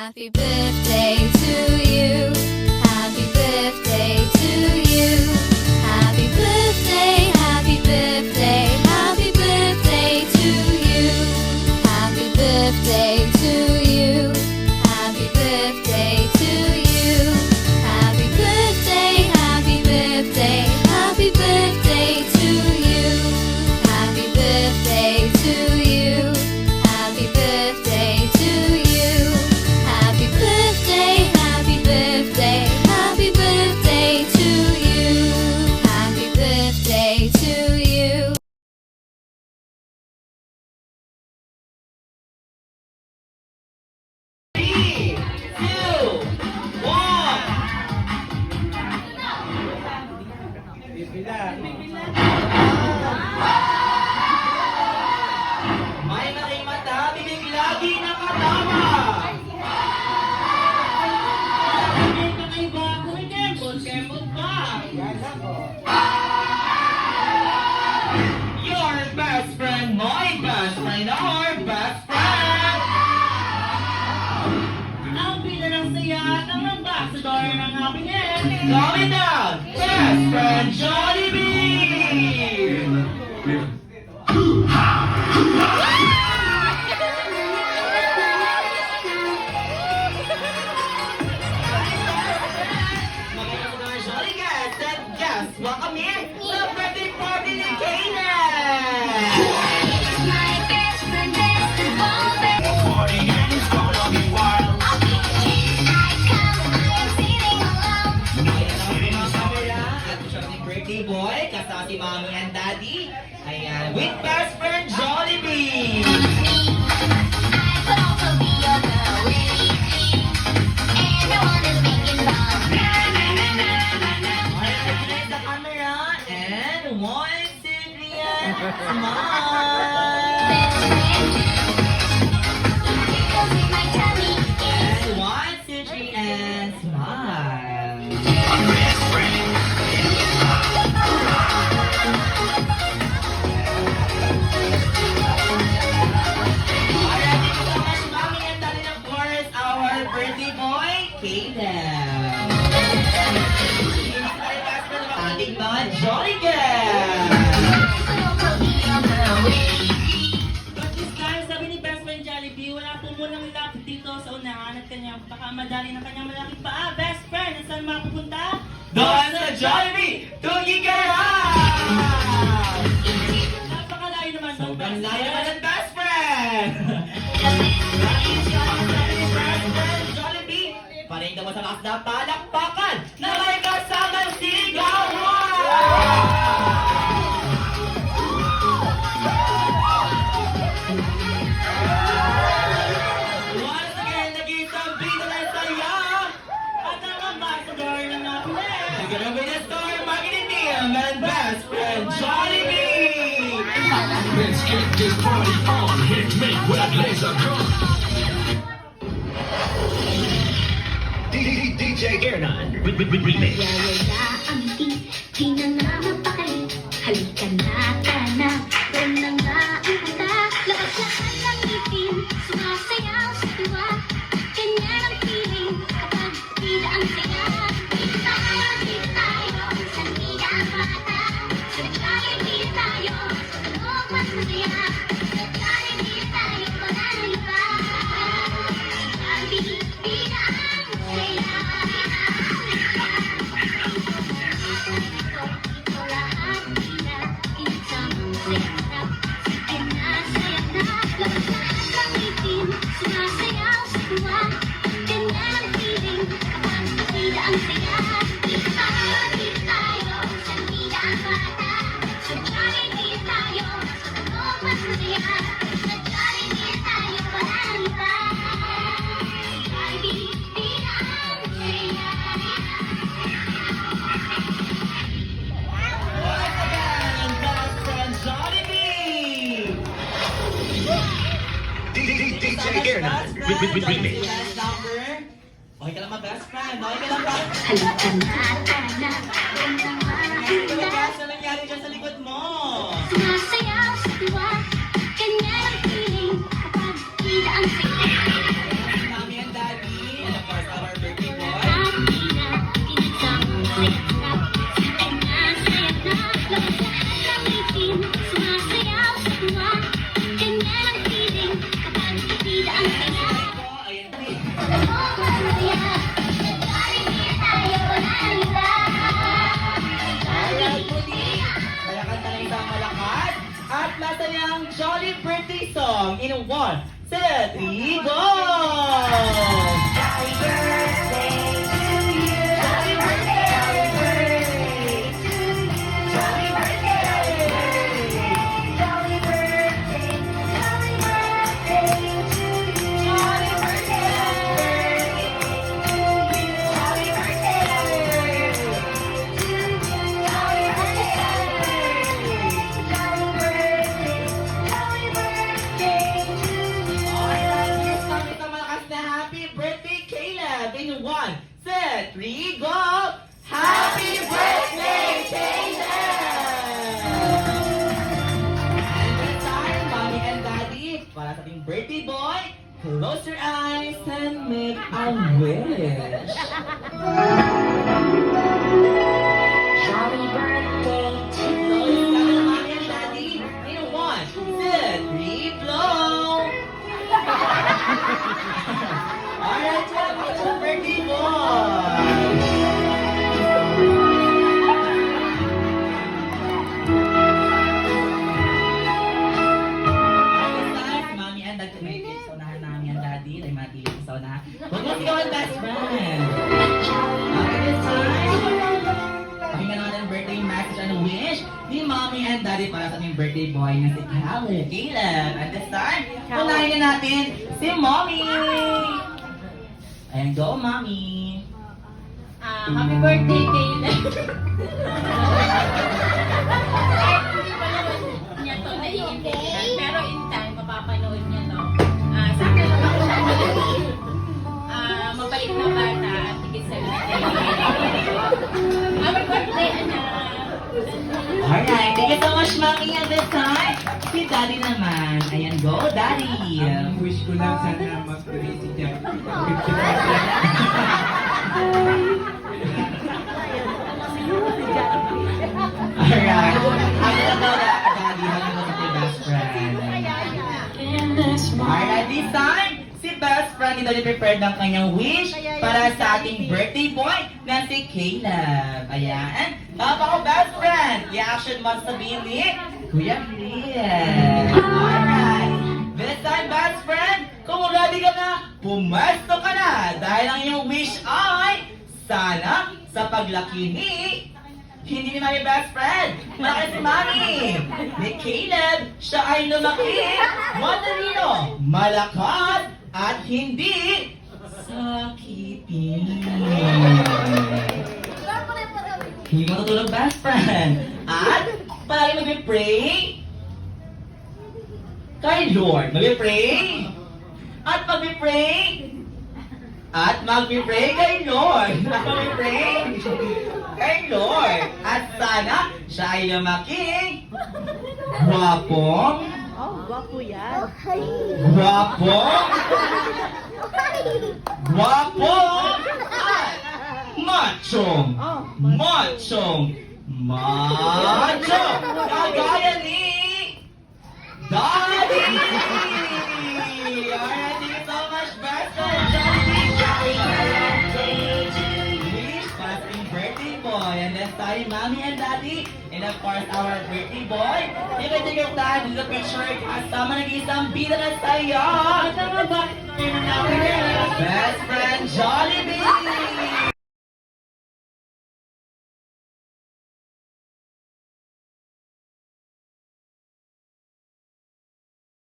Happy birthday to you. Happy birthday to you. Happy birthday, happy birthday, happy birthday to you. Happy birthday to you. Happy birthday to you. Happy birthday, happy birthday, happy birthday to you. Happy birthday to you. Happy birthday to you. Happy birthday, happy birthday, happy birthday to you. Happy birthday to you. Three, two, one. May maray mata, bibig lagi nakatawa. Bibig na kay bago, kembot pa. Your best friend, my best friend, our best friend. Ang pila ng saya at ang ambassador ng happiness. Comment down, best friend Jollibee! Mga ambassador Jolly guests and guests, welcome here sa birthday party ni Kaden! My best friend, best of all, best. Party and it's gonna be wild. I am feeling alone. At siya ni birthday boy, kasama si mommy and daddy. Ayan, with best friend Jollibee! I could also be your girl with everyone is making fun. Alright, play the camera. And 1, 2, 3, and smile! Best friend, tickles in my tummy. And 1, 2, 3, and smile! Alright, thank you so much, mommy and daddy, and of course, our birthday boy, Kaden. Ating mga Jolly Girls! Could also be your girl with But this time, sabi ni best friend Jollibee, wala po munang lapit dito sa unahan at kanyang baka madali ng kanyang malaking paa. Best friend, saan mapupunta? Doon sa Jollibee! Tugi Garage! Napakalayo naman ng Sobrang best layo friend. ng best friend! Best friend Jollibee! Parinda mo sa lakas na palakpakan na may kasamang sigawan! Once again, nag-isang bida na saya! At ang ambassador ng happiness. You're gonna be the star marketing team and best friend Jollibee! Let's get this party on. Hit me with laser gun. DJ Ernan remix. Wala ang di na nga mapakali. Halika na, tana, doon na nga ang handa. Lakas-lakas ang ngipin, sumasayaw sa tuwa. Ganyan ang feeling kapag bida ang saya. Dito tayo, sa bida ang bata. Sa Jollibee tayo, sa loob mas masaya. Sa Jollibee tayo, wala nang iba. Sa Jollibee, bida ang saya. Ito lahat bida, inusamang sarap. Sige na, saya na, labas-labas ang ngipin, sumasayaw sa tuwa. Ganyan ang feeling kapag bida ang saya. Dito tayo, sa bida ang bata. Sa Jollibee tayo, sa loob mas masaya. Sa Jollibee tayo, wala nang iba. Sa Jollibee, bida ang saya. Once again, best friend Jollibee! DJ Ernan remix. Last number. Okay ka lang mga best friend. Okay ka lang ba? Halika na, tana, doon na nga ang Ano handa. ba sa nangyari dyan sa likod mo? Sumasayaw sa tuwa, ganyan ang feeling kapag bida ang saya. Mami and daddy. set, 3, go! Happy birthday to you. Happy birthday, happy birthday to you. Happy birthday, happy birthday. Happy birthday, happy birthday to you. Happy birthday, happy birthday to you. Happy birthday, happy birthday to you. Alright, here's kami sa malakas na happy birthday, Caleb! In 1, set, 3, go! Happy birthday, Caleb! And this time, Mommy and Daddy, para sa ating birthday boy, close your eyes and make a wish. Happy birthday to So, you. it's kami, Mommy and Daddy, in 1, set, 3, blow! Alright, welcome to the birthday boy! Mommy and Daddy, may kids sa unahan namin ang Daddy, ay matilig sa unahan. Huwag mo sigaw ang best friend! Okay, this time, pakinggan natin ang birthday message and wish ni Mommy and Daddy para sa aming birthday boy na si Caleb. At this time, unahin na natin si Mommy! Ayan, go, Mommy! Happy birthday, Caleb. Niya to naiintindihan, pero in time, mapapanood niya to. Sa akin lang ako mabait na bata at higit sa Happy birthday, anak! Alright, thank you so much, Mommy, at this time. Si Daddy naman. Ayan, go, Daddy! Ang wish ko lang sana mag-tuloy si Jack. Alright. Ano na daw na, Daddy? Ano na si best friend? Alright, this time, si best friend ito prepared ng kanyang wish para sa ating birthday boy na si Caleb. Ayan. Papa ko, best friend. Reaction mo sabihin ni Kuya Chris. Alright. This time, best friend, kung ready ka na, pumesto ka na. Dahil ang iyong wish ay, sana sa paglaki ni hindi ni Mami best friend, malaki si Mami. Ni Caleb, siya ay lumaki, matalino, malakas, at hindi sakitin. Hindi matutulog best friend. At palagi mag-pray kay Lord. Mag-pray. At mag-pray. At mag-pray kay Lord. At mag-pray kay Lord. At sana siya ay lumaking gwapong. Gwapong. Gwapong. At machong. Machong. Machong. Kagaya ni Daddy! Alright, thank you so much, best friend, Wish, passing birthday boy. And this time, Mommy and Daddy, and of course, our birthday boy. You can take your time to the picture kasama nag-isang bida na sa'yo. Best friend Jollibee!